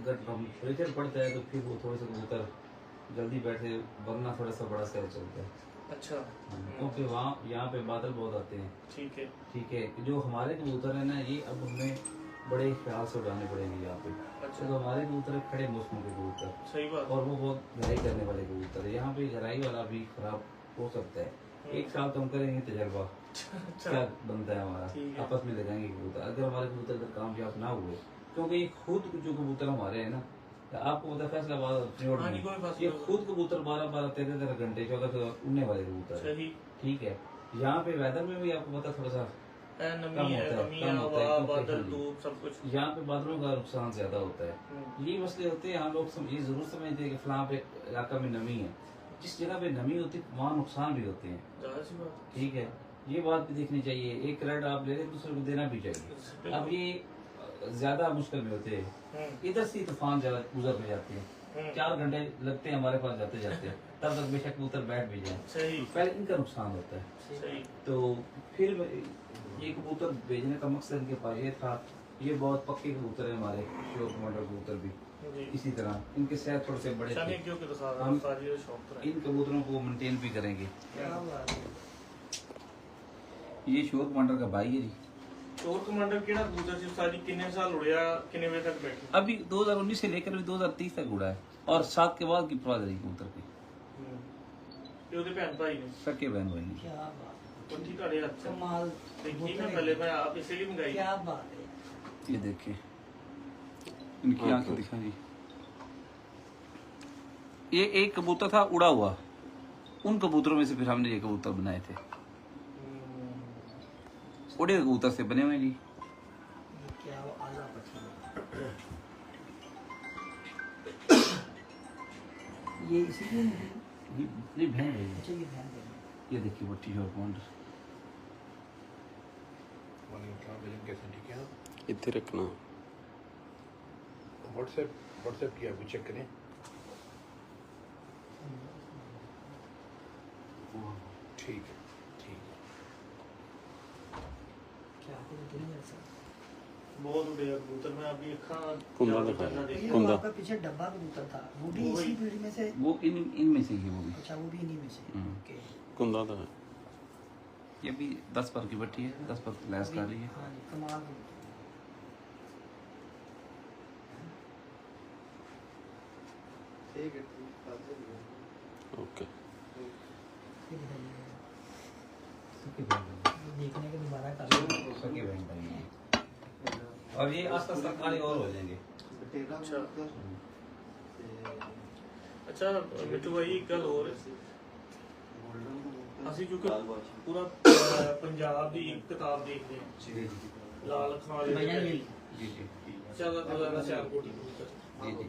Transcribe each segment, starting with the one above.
अगर टेम्परेचर बढ़ता है तो फिर वो थोड़े से कबूतर जल्दी बैठे, वरना थोड़ा सा बड़ा सैल चलता है। अच्छा। क्योंकि वहाँ यहाँ पे बादल बहुत आते हैं। ठीक है। ठीक है, जो हमारे कबूतर है ना, ये अब हमें बड़े ख्याल से उड़ाने पड़ेंगे यहाँ पे। अच्छा। तो हमारे कबूतर है खड़े मौसम के कबूतर। सही बात। और वो बहुत गहराई करने वाले कबूतर है। यहाँ पे गहराई वाला भी खराब हो सकता है। एक साल तो हम करेंगे तजर्बा क्या बनता है हमारा, आपस में लगाएंगे कबूतर। अगर हमारे कबूतर अगर कामयाब ना हुए, क्योंकि ये खुद जो कबूतर हमारे है ना, आपको पता है फैसलाबाद ये खुद कबूतर 12-13 घंटे जो अगर उड़ने वाले कबूतर है। ठीक है, यहाँ पे वेदर में भी आपको पता थोड़ा सा नमी है, कम होता है, बादल धूप सब कुछ। यहाँ पे बादलों का नुकसान ज्यादा होता है। ये मसले होते हैं। हम लोग ये जरूर समझते हैं कि फलां पे इलाका में नमी है। जिस जगह पे नमी होती है वहाँ नुकसान भी होते हैं। ठीक है, ये बात भी देखनी चाहिए। एक रेड आप ले रहे दूसरे को देना भी चाहिए। अब ये ज्यादा मुश्किल में होते हैं, इधर से तूफान ज्यादा गुजर भी जाते हैं, 4 घंटे लगते हैं हमारे पास जाते जाते, तब तक बेशक कबूतर बैठ भी जाए। पहले इनका नुकसान होता है। तो फिर ये कबूतर भेजने का मकसद इनके पास ये था। ये बहुत पक्के कबूतर है हमारे, श्योर कमांडर कबूतर भी इसी तरह। इनके सेहत थोड़े से बड़े थे, हम इन कबूतरों को मेंटेन भी करेंगे। ये श्योर कमांडर का भाई है जी। श्योर कमांडर केड़ा कबूतर सी सारी कितने साल उड़या, कितने बजे तक बैठे? अभी 2019 से लेकर 2030 तक उड़ा है, और 7 के बाद की परवाह रही कबूतर की। ये ओदे बहन भाई ने, सके बहन भाई ने। क्या बात, कोठी ताड़े अच्छा कमाल। देखिए ना पहले मैं आप इसीलिए मंगाई। क्या बात है। ये देखिए इनकी आंखें दिखा जी। ये एक कबूतर था उड़ा हुआ, उन कबूतरों में से फिर हमने ये कबूतर बनाए थे। उड़े कबूतर से बने हुए जी। क्या आला पसंद। ये इसीलिए ये बहन है। अच्छा ये बहन है। ये देखिए वो टी-शर्ट कमांडर इतने रखना। व्हाट्सएप किया, अभी चेक करें। ठीक है, ठीक है। क्या बहुत उड़े कबूतर। मैं अभी कुंदा पीछे डब्बा कबूतर था, वो भी इसी पीढ़ी में से। वो इनमें से ही वो भी। अच्छा वो भी इन्हीं में से। ओके। कुंदा था। ये भी 10 पर की बट्टी है, 10 पर लैस कर रही है। हाँ जी, कमाल। ठीक है, ओके। देखने के दोबारा कर सके बहन भाई है। और ये आस्ता आस्ता काले और हो जाएंगे। अच्छा मिट्टू भाई कल और ਅਸੀਂ ਜੋ ਪੂਰਾ ਪੰਜਾਬ ਦੀ ਇੱਕ ਕਿਤਾਬ ਦੇਖਦੇ ਹਾਂ ਜੀ ਲਾਲ ਖਾਨ ਵਾਲੇ ਜੀ ਚਲੋ ਦੁਬਾਰਾ ਸਿਆਲਕੋਟ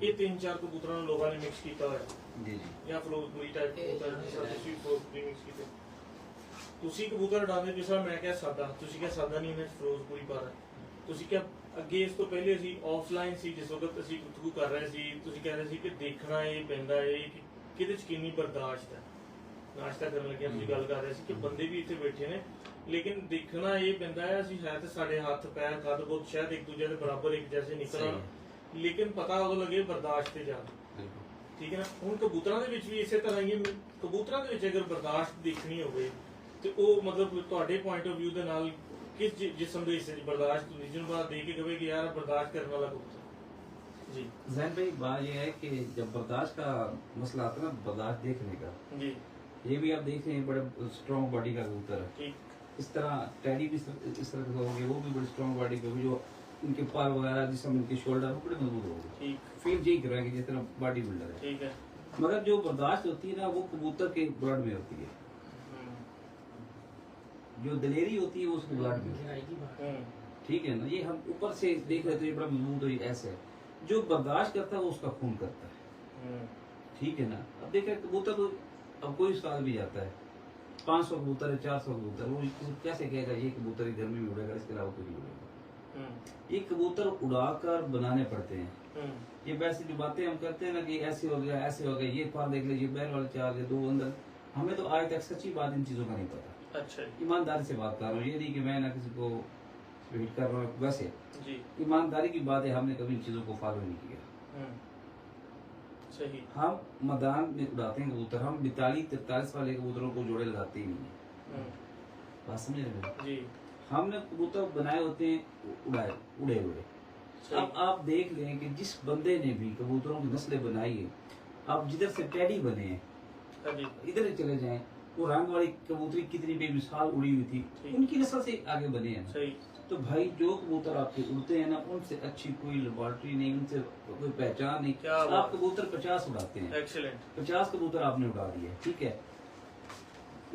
ਇਹ 3-4 ਕਬੂਤਰਾਂ ਨੂੰ ਲੋਕਾਂ ਨੇ ਮਿਕਸ ਕੀਤਾ ਹੋਇਆ ਜੀ ਜਾਂ ਫਲੋਕਮਰੀ ਟਾਈਪ ਕਬੂਤਰ ਤੁਸੀਂ ਫਲੋਕਮਰੀ ਮਿਕਸ ਕੀਤੇ। ਤੁਸੀਂ ਕਬੂਤਰ ਉਡਾਉਂਦੇ ਜਿਸ ਤਰ੍ਹਾਂ ਮੈਂ ਕਿਹਾ ਸਾਦਾ, ਤੁਸੀਂ ਕਿਹਾ ਸਾਦਾ ਨਹੀਂ ਇਹਨੇ ਫਿਰੋਜ਼ਪੁਰੀ ਪਾ ਰਿਹਾ। ਤੁਸੀਂ ਕਿਹਾ ਅੱਗੇ ਇਸ ਤੋਂ ਪਹਿਲੇ ਅਸੀਂ ਆਫਲਾਈਨ ਸੀ, ਜਿਸ ਵਕਤ ਅਸੀਂ ਗੁਫ਼ਤਗੂ ਕਰ ਰਹੇ ਸੀ, ਤੁਸੀਂ ਕਹਿ ਰਹੇ ਸੀ ਕਿ ਦੇਖਣਾ ਇਹ ਪੈਂਦਾ ਹੈ ਕਿ ਕਿਹਦੇ 'ਚ ਕਿੰਨੀ ਬਰਦਾਸ਼ਤ ਹੈ। ਨਾਸ਼ਤਾ ਕਰਨ ਲੱਗਿਆ ਤੁਸੀਂ ਗੱਲ ਕਰ ਰਹੇ ਸੀ ਕਿ ਬੰਦੇ ਵੀ ਇੱਥੇ ਬੈਠੇ ਨੇ, ਲੇਕਿਨ ਦੇਖਣਾ ਇਹ ਪੈਂਦਾ ਹੈ ਅਸੀਂ ਹੈ ਤੇ ਸਾਡੇ ਹੱਥ ਪੈਰ ਖੱਦ ਬਹੁਤ ਸ਼ਾਇਦ ਇੱਕ ਦੂਜੇ ਦੇ ਬਰਾਬਰ ਇੱਕ ਜੈਸੇ ਨਿਕਲਣ, ਲੇਕਿਨ ਪਤਾ ਉਦੋਂ ਲੱਗੇ ਬਰਦਾਸ਼ਤ ਤੇ ਜਾਣ। ਠੀਕ ਹੈ ਨਾ। ਹੁਣ ਕਬੂਤਰਾਂ ਦੇ ਵਿੱਚ ਵੀ ਇਸੇ ਤਰ੍ਹਾਂ ਹੀ ਕਬੂਤਰਾਂ ਦੇ ਵਿੱਚ ਅਗਰ ਬਰਦਾਸ਼ਤ ਦੇਖਣੀ ਹੋਵੇ ਤੇ ਉਹ ਮਤਲਬ ਤੁਹਾਡੇ ਪੁਆਇੰਟ ਆਫ व्यू ਦੇ ਨਾਲ किस जिस्म के हिस्से बर्दाश्त जिन बात दे के कहे कि यार बर्दाश्त करने वाला कबूतर जी। जैन भाई बात यह है कि जब बर्दाश्त का मसला आता है ना, बर्दाश्त देखने का जी, ये भी आप देख रहे हैं बड़े स्ट्रॉन्ग बॉडी का कबूतर है। इस तरह टैडी भी इस तरह के होंगे, वो भी बड़ी स्ट्रॉन्ग बॉडी के, जो इनके पर वगैरह जिसम इनके शोल्डर बड़े मजबूत होंगे। फील यही करवाएंगे जिस तरह बॉडी बिल्डर है। ठीक है, मगर जो बर्दाश्त होती है ना वो कबूतर के ब्लड में होती है, जो दलेरी होती है वो उसके ब्लड में। ठीक है ना। ये हम ऊपर से देख रहे थे बड़ा मजबूत हो ऐसे, जो बर्दाश्त करता है वो उसका खून करता है। ठीक है ना। अब देखें कबूतर तो अब कोई साल भी जाता है, 500 कबूतर है, 400 कबूतर, वो कैसे कहेगा ये कबूतर ही गर्मी में उड़ेगा, इसके अलावा कोई नहीं उड़ेगा। ये कबूतर उड़ाकर बनाने पड़ते हैं। ये वैसी जो बातें हम करते हैं ना कि ऐसे हो गया ऐसे हो गया, ये पार देख लीजिए बैल वाले 4 या 2 अंदर, हमें तो आज तक सच्ची बात इन चीजों का नहीं पता। अच्छा, ईमानदारी से बात कर रहा हूँ, ये नहीं कि मैं ना किसी को हिट कर रहा हूँ, वैसे जी ईमानदारी की बात है, हमने कभी इन चीजों को फॉलो नहीं किया। सही। हम मैदान में उड़ाते हैं कबूतर, हम 42-43 वाले कबूतरों को जोड़े लगाते ही नहीं है। बात समझ रहे हैं जी। हमने कबूतर बनाए होते हैं उड़े हुए। अब आप देख लें कि जिस बंदे ने भी कबूतरों की नस्लें बनाई है, आप जिधर से टैडी बने हैं इधर ही चले जाएं, वो रंग वाली कबूतरी कितनी बेमिसाल उड़ी हुई थी, उनकी नस्ल से आगे बने हैं। सही। तो भाई जो कबूतर आपके उड़ते हैं ना, उनसे अच्छी कोई लेबोरेटरी नहीं, उनसे कोई पहचान नहीं। आप कबूतर 50 उड़ाते हैं, एक्सीलेंट, 50 कबूतर आपने उड़ा दिए, ठीक है।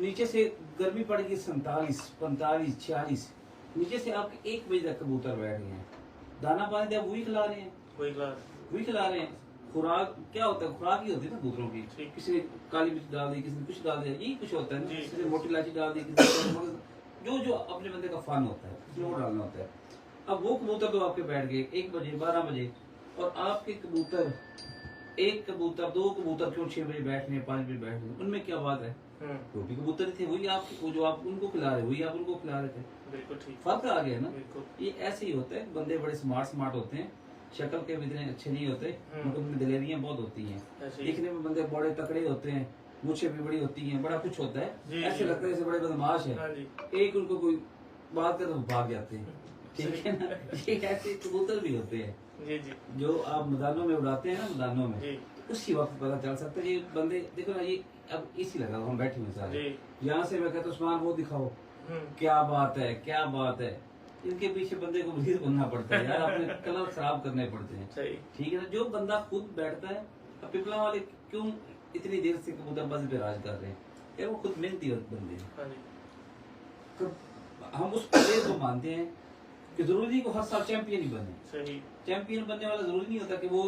नीचे से गर्मी पड़ेगी 47, 45, 46, नीचे से आपके 1 बजे तक कबूतर बैठ गए हैं, दाना पानी आप वही खिला रहे हैं, वही खिला रहे हैं। खुराक क्या होता है, खुराक ही होती है ना कबूतरों की, किसी ने काली मिर्च डाल दी, किसी ने कुछ डाल दिया, यही कुछ होता है ना, किसी ने मोटी इलायची डाल दी, किसी ने जो जो अपने बंदे का फन होता है उसमें वो डालना होता है। अब वो कबूतर तो आपके बैठ गए 1 बजे 12 बजे, और आपके कबूतर 1 कबूतर 2 कबूतर क्यों 6 बजे बैठ रहे हैं, 5 बजे बैठ रहे हैं, उनमें क्या बात है? वो भी कबूतर थे, वही आप वो जो आप उनको खिला रहे, वही आप उनको खिला रहे थे। बिल्कुल ठीक, फर्क आ गया ना। ये ऐसे ही होता है, बंदे बड़े स्मार्ट होते हैं, शक्ल के भी इतने अच्छे नहीं होते, उनको दिलेरियां बहुत होती हैं, दिखने में बंदे बड़े तकड़े होते हैं, मुझे भी बड़ी होती हैं, बड़ा कुछ होता है, ऐसे लगता है जैसे बड़े बदमाश है। एक उनको कोई बात कर तो भाग जाते हैं, ठीक है ना। ये ऐसे कबूतर भी होते हैं जो आप मैदानों में उड़ाते हैं ना, मैदानों में उसी वक्त पता चल सकता है। ये बंदे देखो ना, ये अब इसी लगा हम बैठे हुए सारे, यहाँ से मैं कहता हूँ उस्मान वो दिखाओ, क्या बात है, क्या बात है। इनके पीछे बंदे को वजीर बनना पड़ता है यार, अपने कलर खराब करने पड़ते हैं, ठीक है ना। जो बंदा खुद बैठता है, अब पिपला वाले क्यों इतनी देर से कबूतरबाजी पे राज कर रहे हैं यार, वो खुद मेहनती बंदे हैं। तो हम उस प्लेयर को मानते हैं कि जरूरी नहीं को हर साल चैंपियन ही बने, चैंपियन बनने वाला जरूरी नहीं होता कि वो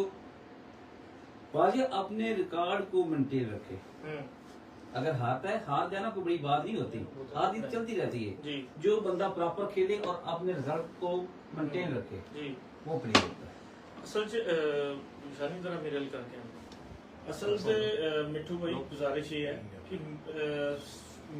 बाजी अपने रिकॉर्ड को मेंटेन रखे। अगर हारता है, हार जाना कोई बड़ी बात नहीं होती, हार जीत चलती रहती है। जो बंदा प्रॉपर खेले और अपने रिजल्ट को मेंटेन रखे, वो प्लेयर होता है। असल च जरा मेरे करके असल से मिठू भाई गुजारिश ये है कि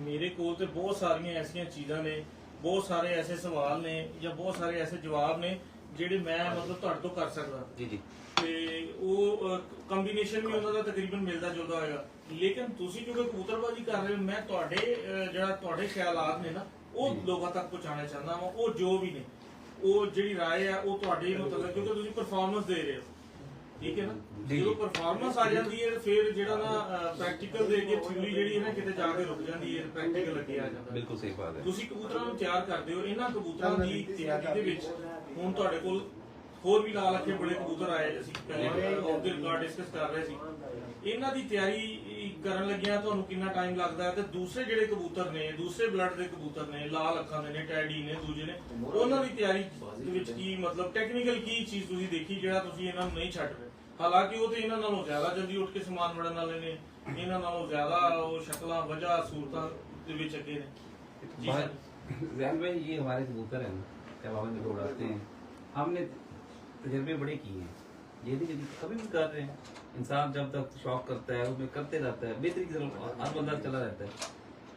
मेरे को तो बहुत सारियां ऐसियां चीज़ां ने, बहुत सारे ऐसे सवाल ने या बहुत सारे ऐसे जवाब ने ਜਿਹੜੇ मैं मतलब ਤੁਹਾਡੇ ਤੋਂ ਕਰ ਸਕਦਾ ਜੀ ਤੇ ਉਹ ਕੰਬੀਨੇਸ਼ਨ ਵੀ ਉਹਨਾਂ ਦਾ ਤਕਰੀਬਨ ਮਿਲਦਾ ਜੁਲਦਾ ਹੋਏਗਾ। ਲੇਕਿਨ ਤੁਸੀਂ ਕਿਉਂਕਿ ਕਬੂਤਰਬਾਜ਼ੀ ਕਰ ਰਹੇ ਹੋ, ਮੈਂ ਤੁਹਾਡੇ ਜਿਹੜਾ ਤੁਹਾਡੇ ਖਿਆਲਾਤ ਨੇ ਨਾ ਉਹ ਲੋਕਾਂ ਤੱਕ ਪਹੁੰਚਾਉਣਾ ਚਾਹੁੰਦਾ ਹਾਂ। ਉਹ ਜੋ ਵੀ ਨੇ, ਉਹ ਜਿਹੜੀ ਰਾਏ ਆ ਉਹ ਤੁਹਾਡੇ ਮੁਤਲਕ, ਕਿਉਂਕਿ ਤੁਸੀਂ ਪਰਫਾਰਮੈਂਸ ਦੇ ਰਹੇ ਹੋ, ਠੀਕ ਹੈ ਨਾ। ਜਦੋਂ ਪਰਫਾਰਮੈਂਸ ਆ ਜਾਂਦੀ ਹੈ ਫਿਰ ਜਿਹੜਾ ਨਾ ਪ੍ਰੈਕਟੀਕਲ ਦੇ ਕੇ ਥਿਊਰੀ ਜਿਹੜੀ ਹੈ ਨਾ ਕਿਤੇ ਜਾ ਕੇ ਰੁਕ ਜਾਂਦੀ ਹੈ, ਪ੍ਰੈਕਟੀਕਲ ਅੱਗੇ ਆ ਜਾਂਦਾ। ਬਿਲਕੁਲ ਸਹੀ ਬਾਤ ਹੈ। ਤੁਸੀਂ ਕਬੂਤਰਾਂ ਨੂੰ ਤਿਆਰ ਕਰਦੇ ਹੋ, ਇਹਨਾਂ ਕਬੂਤਰਾਂ ਦੀ ਤਿਆਰੀ ਦੇ ਵਿੱਚ ਹੁਣ ਤੁਹਾਡੇ ਕੋਲ ਹੋਰ ਵੀ ਲਾਲ ਅੱਖੇ ਬੜੇ ਕਬੂਤਰ ਆਏ, ਅਸੀਂ ਪਹਿਲੇ ਆਫ ਦ ਰਿਕਾਰਡ ਡਿਸਕਸ ਕਰ ਰਹੇ ਸੀ। ਇਹਨਾਂ ਦੀ ਤਿਆਰੀ ਕਰਨ ਲੱਗਿਆ ਤੁਹਾਨੂੰ ਕਿੰਨਾ ਟਾਈਮ ਲੱਗਦਾ ਹੈ, ਤੇ ਦੂਸਰੇ ਜਿਹੜੇ ਕਬੂਤਰ ਨੇ, ਦੂਸਰੇ ਬਲੱਡ ਦੇ ਕਬੂਤਰ ਨੇ, ਲਾਲ ਅੱਖਾਂ ਦੇ ਨੇ, ਟੈਡੀ ਨੇ, ਦੂਜੇ ਨੇ, ਉਹਨਾਂ ਦੀ ਤਿਆਰੀ ਦੇ ਵਿੱਚ ਕੀ ਮਤਲਬ ਟੈਕਨੀਕਲ ਕੀ ਚੀਜ਼ ਤੁਸੀਂ ਦੇਖੀ ਜਿਹੜਾ ਤੁਸੀਂ ਇਹਨਾਂ ਨੂੰ ਨਹੀਂ ਛੱਡ ਰਹੇ? ਹਾਲਾਂਕਿ ਉਹ ਤੇ ਇਹਨਾਂ ਨਾਲੋਂ ਜ਼ਿਆਦਾ ਜਲਦੀ ਉੱਠ ਕੇ ਸਮਾਨ ਵੜਨ ਵਾਲੇ ਨੇ, ਇਹਨਾਂ ਨਾਲੋਂ ਜ਼ਿਆਦਾ ਉਹ ਸ਼ਕਲਾਂ ਵਜ੍ਹਾ सूरतां ਦੇ ਵਿੱਚ ਅੱਗੇ ने। जैन भाई ये हमारे कबूतर हैं, जब हम इनको उड़ाते हैं हमने तजर्बे बड़े किए हैं, ये नहीं कि कभी भी कर रहे हैं। इंसान जब तक शौक करता है उसमें करते रहता है, बेहतरी की तरफ हर बंदा चला रहता है।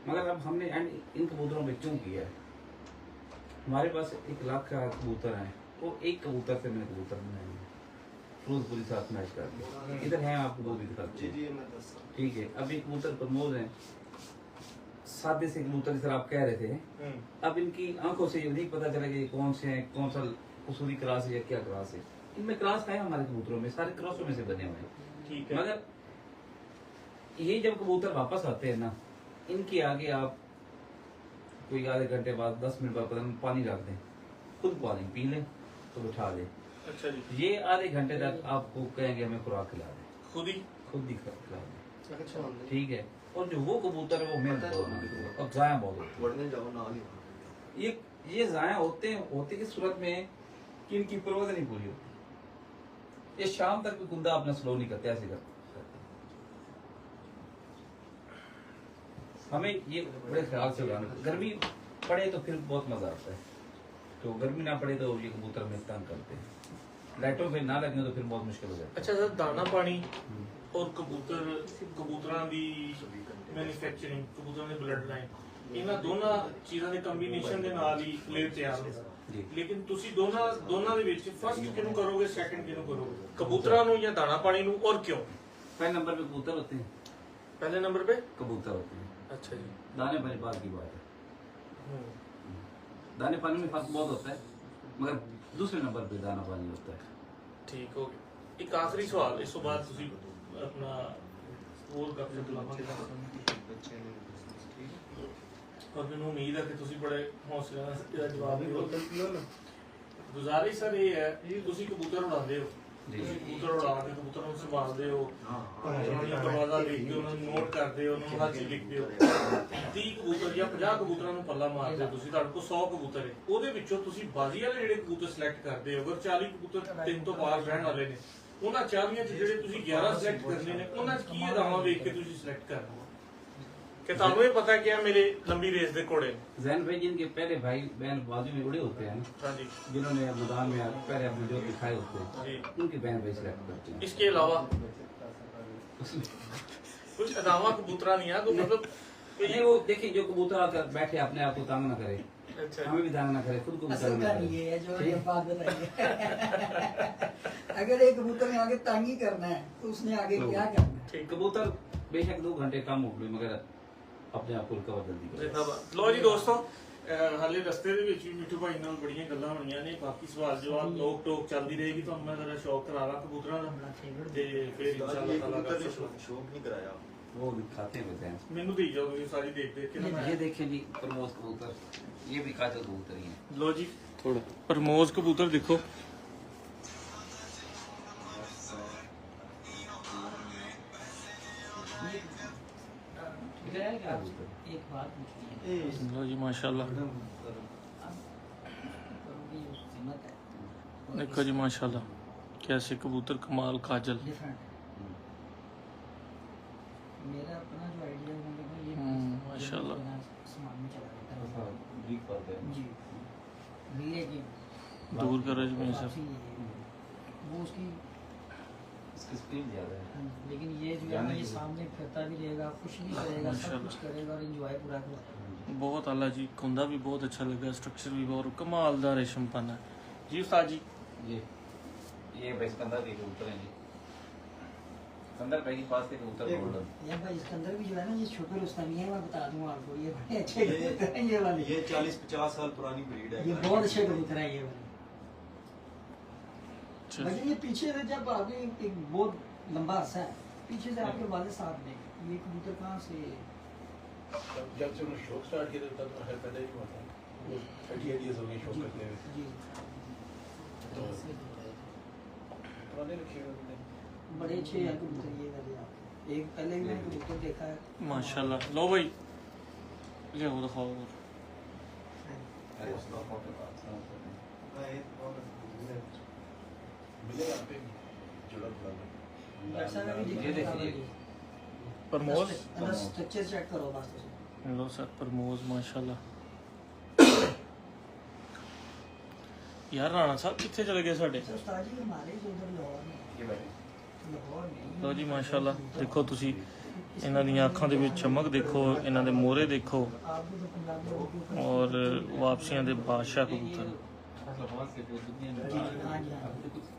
मगर अब हमने एंड इन कबूतरों में क्यों किया है? हमारे पास 1 लाख का कबूतर है, वो एक कबूतर से मैंने कबूतर बनाए हैं, फिरोजपुरी साथ मैच करके। इधर हैं आपको वो भी दिखाते हैं, ठीक है। अब ये कबूतर प्रमोद हैं, सादे से कबूतर सर आप कह रहे थे। अब इनकी आंखों से ये नहीं पता चला कि कौन से हैं, कौन सा उसूली क्रॉस है या क्या क्रॉस है। इनमें क्रॉस है हमारे कबूतरों में, सारे क्रॉसों में से बने हुए हैं, ठीक है। मगर ये जब कबूतर वापस आते हैं ना, इनके आगे आप कोई आधे घंटे बाद 10 मिनट बाद पानी रख दें, खुद पानी पी लें तो बिठा दें। अच्छा जी। ये आधे घंटे तक आपको कहेंगे हमें खुराक खिला दें, खुद ही खिला दें, ठीक है। और जो वो कबूतर है वो मेहनत और जाया बहुत ये जाया होते की सूरत में कि इनकी परवाज़ नहीं पूरी होती। ये शाम तक भी कुंदा अपना स्लो नहीं करते, ऐसे करते। हमें ये बड़े ख्याल से उड़ाना, गर्मी पड़े तो फिर बहुत मजा आता है, तो गर्मी ना पड़े तो ये कबूतर में तंग करते हैं, लाइटों पे ना लगने तो फिर बहुत मुश्किल हो जाता है। अच्छा सर, दाना पानी और कबूतਰਾਂ ਦੀ ਮੈਨੂਫੈਕਚਰਿੰਗ, ਕਬੂਤਰਾਂ ਦੇ ਬਲੱਡ ਲਾਈਨ, ਇਹਨਾਂ ਦੋਨਾਂ ਚੀਜ਼ਾਂ ਦੇ ਕੰਬੀਨੇਸ਼ਨ ਦੇ ਨਾਲ ਹੀ ਪਲੇਅਰ ਤਿਆਰ ਹੁੰਦਾ। ਜੀ। ਲੇਕਿਨ ਤੁਸੀਂ ਦੋਨਾਂ ਦੇ ਵਿੱਚ ਫਸਟ ਕਿਹਨੂੰ ਕਰੋਗੇ, ਸੈਕੰਡ ਕਿਹਨੂੰ ਕਰੋਗੇ, ਕਬੂਤਰਾਂ ਨੂੰ ਜਾਂ ਦਾਣਾ ਪਾਣੀ ਨੂੰ, और क्यों? पहले नंबर पे कबूतर होते हैं, पहले नंबर पे कबूतर होते हैं। अच्छा जी। दाने पानी बात की बात है, दाने पानी में फर्क बहुत होता है, मगर दूसरे नंबर पे दाना पानी होता है। ठीक हो गया। एक आखिरी सवाल, इस तो बाद ਤੁਸੀਂ अपना ਹੋਰ ਗੱਲਬਾਤ ਲਾਵਾਂਗੇ और ਮੈਨੂੰ ਉਮੀਦ ਹੈ ਕਿ ਤੁਸੀਂ ਬੜੇ ਹੌਸਲੇ ਨਾਲ ਇਹਦਾ ਜਵਾਬ ਦਿਓ। ਗੁਜ਼ਾਰਿਸ਼ ਸਰ ਇਹ ਹੈ ਕਿ ਤੁਸੀਂ ਕਬੂਤਰ ਉਡਾਉਂਦੇ ਹੋ, ਤੁਸੀਂ ਕਬੂਤਰ ਉਡਾ ਕੇ ਕਬੂਤਰਾਂ ਨੂੰ ਸੰਭਾਲਦੇ ਹੋ, ਉਹਨਾਂ ਦੀਆਂ ਪਰਵਾਜ਼ਾਂ ਦੇਖਦੇ ਹੋ, ਉਹਨਾਂ ਨੂੰ ਨੋਟ ਕਰਦੇ ਹੋ, ਉਹਨਾਂ ਨੂੰ ਹਰ ਚੀਜ਼ ਲਿਖਦੇ ਹੋ। 30 ਕਬੂਤਰ ਜਾਂ 50 ਕਬੂਤਰਾਂ ਨੂੰ ਪੱਲਾ ਮਾਰਦੇ ਹੋ ਤੁਸੀਂ, ਤੁਹਾਡੇ ਕੋਲ 100 ਕਬੂਤਰ ਹੈ, ਉਹਦੇ ਵਿੱਚੋਂ ਤੁਸੀਂ ਬਾਜ਼ੀ ਵਾਲੇ ਜਿਹੜੇ ਕਬੂਤਰ ਸਿਲੈਕਟ ਕਰਦੇ ਹੋ, ਅਗਰ 40 ਕਬੂਤਰ 3 ਤੋਂ ਬਾਹਰ ਰਹਿਣ ਵਾਲੇ ਨੇ, ਉਹਨਾਂ 40 ਚ ਜਿਹੜੇ ਤੁਸੀਂ 11 ਸਿਲੈਕਟ ਕਰਨੇ ਨੇ, ਉਹਨਾਂ ਚ ਕੀ ਅਦਾਵਾਂ ਵੇਖ ਕੇ ਤੁਸੀਂ ਸਿਲੈਕਟ ਕਰਦੇ ਹੋ कि ਤੁਹਾਨੂੰ ਇਹ ਪਤਾ ਕਿ ਆ ਮੇਰੇ ਲੰਬੀ ਰੇਸ ਦੇ ਘੋੜੇ? जैन भाई जिनके पहले भाई बहन बाजू में उड़े होते हैं ना, हाँ जी, जिन्होंने मैदान में पहले अपने जो दिखाए होते हैं, जी। उनके बहन भाई सिलेक्ट करते हैं। इसके अलावा कुछ अदावा कबूतरा नहीं है तो मतलब नहीं, वो देखिए जो कबूतर आकर बैठे अपने आप को तंग ना करे, अच्छा हमें भी तंग ना करे, खुद को भी असल तंग ना का करे। ये है जो ये बात बताइए। अगर एक कबूतर ने आगे तंग ही करना है तो उसने आगे क्या करना है? ठीक। कबूतर बेशक 2 घंटे कम हो गए, मगर अपने आप को रिकवर जल्दी करे। जिंदाबाद। लो जी दोस्तों, हाले रस्ते ਦੇ ਵਿੱਚ ਵੀ ਮਿੱਠੂ ਭਾਈ ਨਾਲ ਬੜੀਆਂ ਗੱਲਾਂ ਹੋਣੀਆਂ ਨੇ, ਬਾਕੀ ਸਵਾਲ ਜਵਾਬ ਲੋਕ ਟੋਕ ਚੱਲਦੀ ਰਹੇਗੀ। ਤੁਹਾਨੂੰ ਮੈਂ ਜ਼ਰਾ ਸ਼ੌਕ ਕਰਾਵਾ ਕਬੂਤਰਾਂ ਦਾ ਤੇ ਫਿਰ ਇਨਸ਼ਾਅੱਲਾ ਤਾਲਾ ਦਾ शौक नहीं कराया। वो भी खाते हुए हैं। ਮੈਨੂੰ ਦੇਈ ਜਾਓ ਤੁਸੀਂ ਸਾਰੀ ਦੇਖ ਦੇਖ ਕੇ ਨਾ। ये देखें जी प्रमोद कबूतर, ये भी काजल कबूतर ही है। ਲੋ ਜੀ थोड़ा ਪ੍ਰਮੋਦ ਕਬੂਤਰ ਦੇਖੋ, क्या है क्या कबूतर? एक बात पूछनी है, ਲੋ ਜੀ ਮਾਸ਼ਾਅੱਲਾ कभी सीमत है देखो जी माशाल्लाह कैसे कबूतर कमाल काजल। डिफरेंट है। मेरा अपना जो आइडिया है वो ये माशाल्लाह। सामान में चला जाता है ब्रीक पाते हैं। जी, नीले की दूर करो जी मेरे से। काफी वो उसकी इसकी स्पीड ज्यादा है। लेकिन ये जो है ना, ये सामने फिरता भी रहेगा, कुछ भी करेगा, सब माशाल्लाह। कुछ करेगा और एंजॉय पूरा करेगा। बहुत आला जी, कुंदा भी बहुत अच्छा लगा, स्ट्रक्चर भी बहुत कमाल दा रेशम पन है जी। उस्ताद जी ये भाई सिकंदर के कबूतर हैं जी, सिकंदर भाई के पास के कबूतर गोल्डन। ये भाई इसके अंदर भी जो है ना, ये छोटे रुस्तमी है, मैं बता दूं आपको, ये बड़े अच्छे कबूतर हैं ये वाले। ये 40-50 साल पुरानी ब्रीड है। ये बहुत अच्छे कबूतर हैं ये वाले। अच्छा। लेकिन ये पीछे से जब आगे एक बहुत लंबा अरसा है, पीछे से आपके वाले साहब ने ये कबूतर कहाँ से? जब से उन्होंने शौक स्टार्ट किया था तो हर पैदा ही हुआ था, 38 इयर्स हो गए शौक करते हुए। जी तो पुराने रखे हुए उन्होंने। बड़े अच्छे हैं कबूतर ये वाले आपके। एक पहले भी मैंने कबूतर देखा है माशाल्लाह। लो भाई ले वो दिखाओ। अरे उसका फोटो मिलेगा आप पे जुड़ा बुला ऐसा में भी ये दिखा देखिए। प्रमोद अंदर स्ट्रक्चर चेक करो बस तुम। लो सर प्रमोद माशाल्लाह। यार राणा साहब कितने चले गए साडे? अच्छा उस्ताद जी हमारे जो उधर लाहौर में, ये बैठे। लाहौर में ਲੋ ਜੀ ਮਾਸ਼ਾਅੱਲਾ ਦੇਖੋ ਤੁਸੀਂ ਇਹਨਾਂ ਦੀਆਂ ਅੱਖਾਂ ਦੇ ਵਿੱਚ ਚਮਕ ਦੇਖੋ, ਇਹਨਾਂ ਦੇ ਮੋਹਰੇ ਦੇਖੋ आप भी तो पंजाब में होके ਔਰ ਵਾਪਸੀਆਂ ਦੇ ਬਾਦਸ਼ਾਹ कबूतर। फैसलाबाद से जो दुनिया में जी, हाँ जी, हाँ।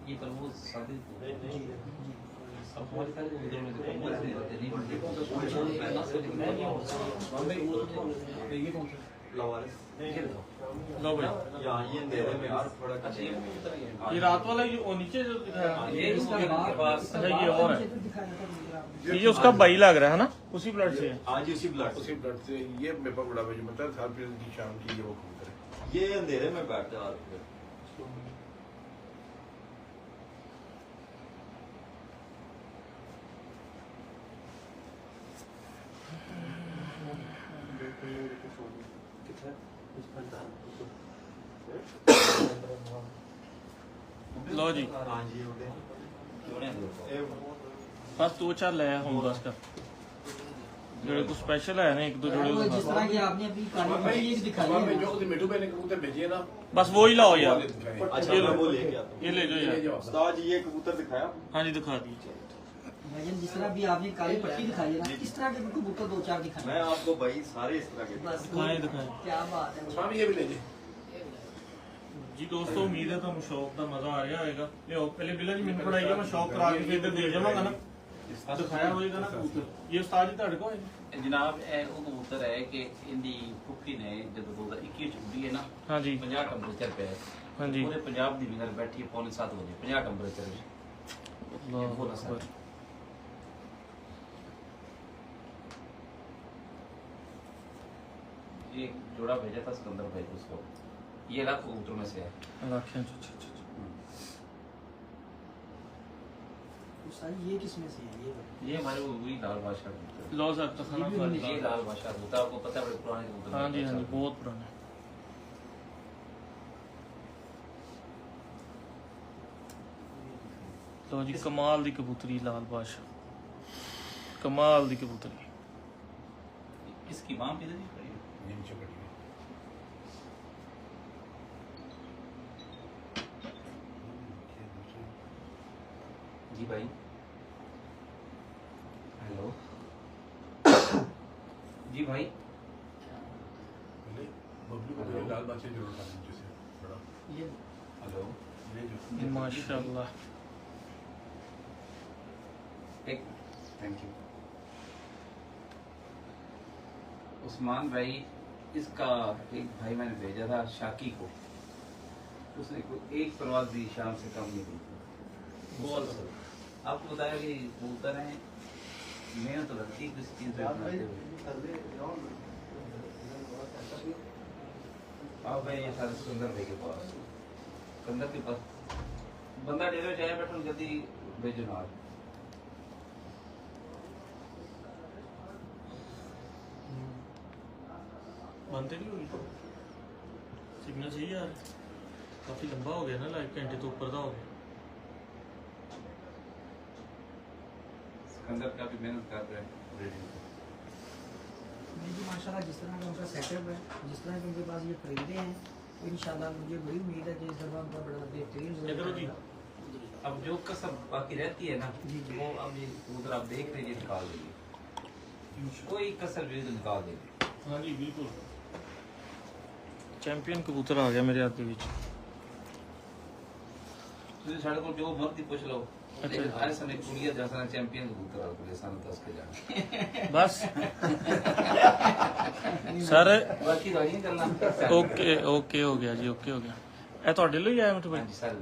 ये प्रमोद शादी जी, जी। अब हमारे सारे कबूतरों में तो प्रमोद नहीं रहते, नहीं बनते। पहला से लेकिन नहीं होता। ये कौन सा? लवारिस। ये देखो। लो भाई यहाँ ये अंधेरे में यार थोड़ा अच्छा ये कबूतर ही है। ये रात वाला जो नीचे जो दिखाया ये इसका के पास अच्छा ये और है, मुझे तो दिखाया था कबूतर आपने। ये उसका भाई लग रहा है ना, उसी ब्लड से है। हाँ जी उसी ब्लड उसी ब्लड से ये मेरे पास बड़ा भाई जो बताया था फिर की शाम की ये वो कबूतर है। ये अंधेरे में बैठता है। लो जी हाँ जी उड़े। क्यों नहीं देखो। ये बस 2-4 लाया हूँ बस का ਜਿਹੜੇ ਕੋ ਸਪੈਸ਼ਲ ਹੈ ਨਾ ਇੱਕ ਦੋ वो जोड़े जिस तरह की आपने अभी काली पट्टी एक दिखाई मैं है जो खुद मिठू भाई ने कबूतर भेजे है ना बस वो ही लाओ वो यार। वाले दिखाए। अच्छा ये मैं लो। वो लेके आता हूँ। ये ले जाओ यार। उस्ताद जी ये कबूतर दिखाया। हाँ जी दिखा दीजिए। भजन जिस तरह भी आपने काली पट्टी दिखाई है ना, इस तरह के कबूतर 2-4 दिखाए। मैं आपको भाई सारे इस तरह के बस दिखाएं दिखाएं। क्या बात है। स्वामी ये भी ले जाए। ਜੀ ਦੋਸਤੋ ਉਮੀਦ ਹੈ ਤੁਹਾਨੂੰ ਸ਼ੌਕ ਦਾ ਮਜ਼ਾ ਆ ਰਿਹਾ ਹੋਵੇਗਾ। ਲਿਓ ਪਹਿਲੇ ਬਿੱਲਾ ਜੀ ਮੈਨੂੰ ਪੜਾਈਏ, ਮੈਂ ਸ਼ੌਕ ਕਰਾ ਕੇ ਫਿਰ ਦੇ ਜਾਵਾਂਗਾ ਨਾ, ਦਿਖਾਇਆ ਹੋਏਗਾ ਨਾ ਕਬੂਤਰ। ਇਹ ਉਸਤਾਦ ਜੀ ਤੁਹਾਡੇ ਕੋਲ ਹੈ? जनाब वो कबूतर है कि इनकी फुफी ने जो 2021 उड़ी है ना, हाँ जी 50 टैंपरेचर पे है। हाँ जी पूरे पंजाब की विंगर बैठी है 6:45 बजे 50 टैंपरेचर में। अल्लाह अकबर। ये जोड़ा भेजा था सिकंदर भाई उसको, ये लाख कबूतर में से है। लाखें उस्ताद ये किसमें से है ये? ये हमारे वो वही लाल बादशाह कबूतर है। लो साहब तखाना ये लाल बादशाह कबूतर आपको पता है, बड़े पुराने कबूतर। हाँ जी हाँ जी बहुत पुराने। लो जी कमाल दी कबूतरी लाल बादशाह, कमाल दी कबूतरी। इसकी मां किधर ही पड़ी है? नीचे पड़ी हुई। जी भाई हेलो जी भाई पहले बबलू को पहले लाल बादशाह जरूर था नीचे से बड़ा। ये हेलो ये जो माशाल्लाह एक थैंक यू उस्मान भाई। इसका एक भाई मैंने भेजा था शाकी को, उसने एक परवाज भी शाम से कम नहीं दी थी। बहुत आपको बताया कि कबूतर हैं, मेहनत तो लगती है किसी चीज पे बनाते हुए। आओ भाई ये सारे सुंदर भाई के पास, सुंदर के पास बंदा डेरे जाए बैठो गद्दी भेजो ना। बनते नहीं होगी सिग्नल सही यार, काफी लंबा हो गया ना, लाइव घंटे तो ऊपर का हो गया। सिकंदर काफी मेहनत कर रहे हैं। नहीं जी माशाल्लाह जिस तरह का उनका सेटअप है, जिस तरह के उनके पास ये खरीदे हैं, तो इंशाल्लाह मुझे बड़ी उम्मीद है कि इस दफा उनका बड़ा बेहतरीन रिजल्ट इधर जी आएगा। अब जो कसम बाकी रहती है ना जी, जी। वो अब ये कबूतर आप देख रहे हैं निकाल देंगे, कोई कसर भी तो निकाल देंगे। हाँ जी बिल्कुल। चैंपियन कबूतर आ गया मेरे हाथ के बीच। ਤੁਸੀਂ ਸਾਡੇ ਕੋਲ ਜੋ ਮਰਜ਼ੀ ਪੁੱਛ ਲਓ। ਅੱਛਾ। ਹਰ ਸਮੇਂ ਕੁੜੀਆਂ ਜੈਸਾ ਚੈਂਪੀਅਨ ਕਬੂਤਰ ਆ ਕੋਲੇ ਸਾਨੂੰ ਦੱਸ ਕੇ ਜਾਣਾ। बस सर ਬਾਕੀ ਤੁਹਾਡੀਆਂ ਗੱਲਾਂ ओके ओके हो गया जी, ओके हो गया। ਇਹ ਤੁਹਾਡੇ ਲਈ ਆਇਆ ਮਿੱਠੂ ਭਾਈ, ਹਾਂਜੀ ਸਰ।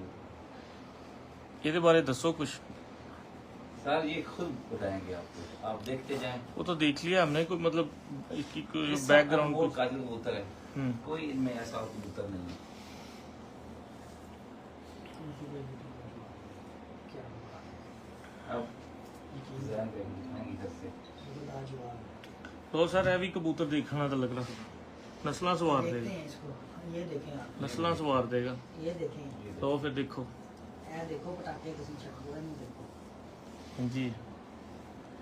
ਇਹਦੇ ਬਾਰੇ ਦੱਸੋ कुछ। सर ये खुद बताएंगे आपको, आप देखते जाएं। वो तो देख लिया हमने, कोई मतलब इसकी कोई ये सब बैकग्राउंड अनमोल कुछ। कातिल कबूतर है, हम्म, कोई इनमें ऐसा कबूतर नहीं है। क्या हुआ? अब ज़हन पे दिखाएंगे इधर से। ये लाजवाब है। तो सर ये भी कबूतर देखना तो लग रहा नस्ल सवार देखते देगा, हैं इसको, ये देखें आप, नस्ल सवार देगा। ये देखें, तो फिर देखो ये देखो पटाखे किसी छक्के नहीं देखो, जी।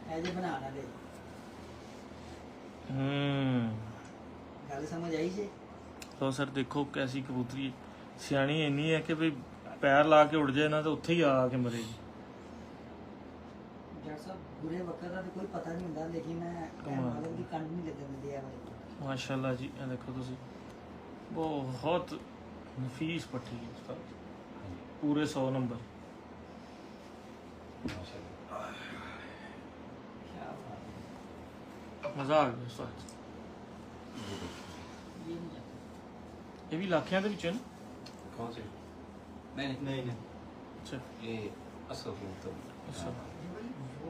ऐसे बनाना दे। गल समझ आई जी? तो सर देखो कैसी कबूतरी सियानी इन्नी है कि भाई पैर ला के उड़ जाए ना तो उत्थे ही आके मरेगी। डॉक्टर साहब बुरे वक्त का तो कोई पता नहीं होता, लेकिन मालक की कंड नहीं लगन दिया भाई। माशाल्लाह जी ये देखो तुसी बहुत नफीस पट्टी है उस्ताद, पूरे 100 नंबर। माशाल्लाह। क्या बात है। मजा आ गया उस्ताद। ये नहीं जाता। ये भी लाखियां दे विच है ना? कौन से? नहीं नहीं नहीं अच्छा ये असल कबूतर। अच्छा। ये भाई वो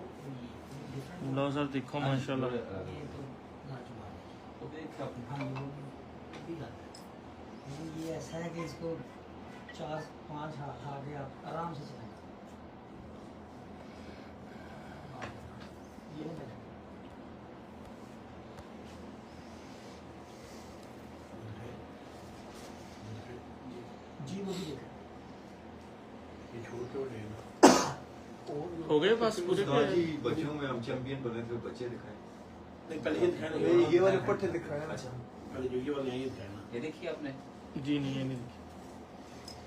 different लो सर देखो माशाल्लाह। ये तो लाजवाब है। तो देख अपने हाँ ये भी गल है। लेकिन ये ऐसा है कि इसको 4-5 हाथ आगे आप आराम से चलाएं। ये नहीं बैठा। जी वो भी देखा। ये छोड़ के उड़े ना। हो गए बस पूरे उस्ताद जी बच्चों में हम चैंपियन बने थे, बच्चे दिखाए। नहीं पहले ये दिखाया ना, ये वाले पट्टे दिखाया ना। अच्छा पहले जो ये वाले यही दिखाया ना। ये देखिए आपने जी नहीं ये नहीं देखी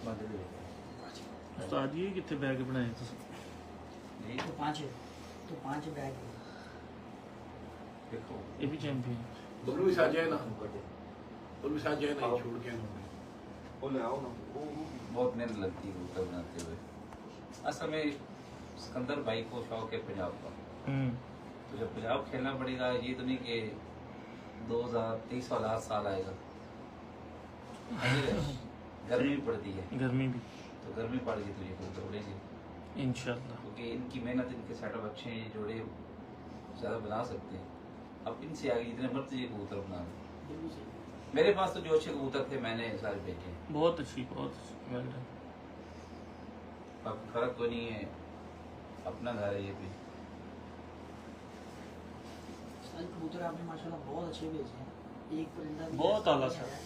बांधे हुए। उस्ताद जी ये कितने बैग बनाए तुसी? नहीं तो 5 है, तो 5 बैग है। देखो ये भी चैंपियन। बबलू भी साथ जाए ना, बबलू भी साथ जाए ना, ये छोड़ के ना। बोले आओ ना बहुत मेहनत लगती है कबूतर बनाते हुए। असल में सिकंदर भाई को शौक है पंजाब का, तो जब पंजाब खेलना पड़ेगा, ये तो नहीं कि 2023 वाला 8 साल आएगा। गर्मी भी पड़ती है, गर्मी भी तो गर्मी पड़ गई तो ये कबूतर उड़ेंगे इंशाल्लाह। क्योंकि इनकी मेहनत, इनके सेटअप अच्छे हैं, ये जोड़े ज़्यादा बना सकते हैं। अब इनसे आगे जितने मर्जी ये कबूतर बना लें। मेरे पास तो जो अच्छे कबूतर थे मैंने सारे बेचे हैं। बहुत अच्छी well done। अब फर्क तो नहीं है, अपना घर है ये भी। कबूतर आपने माशाल्लाह बहुत अच्छे भेजे हैं। एक परिंदा भी बहुत ऐसा आला नहीं सर। आया।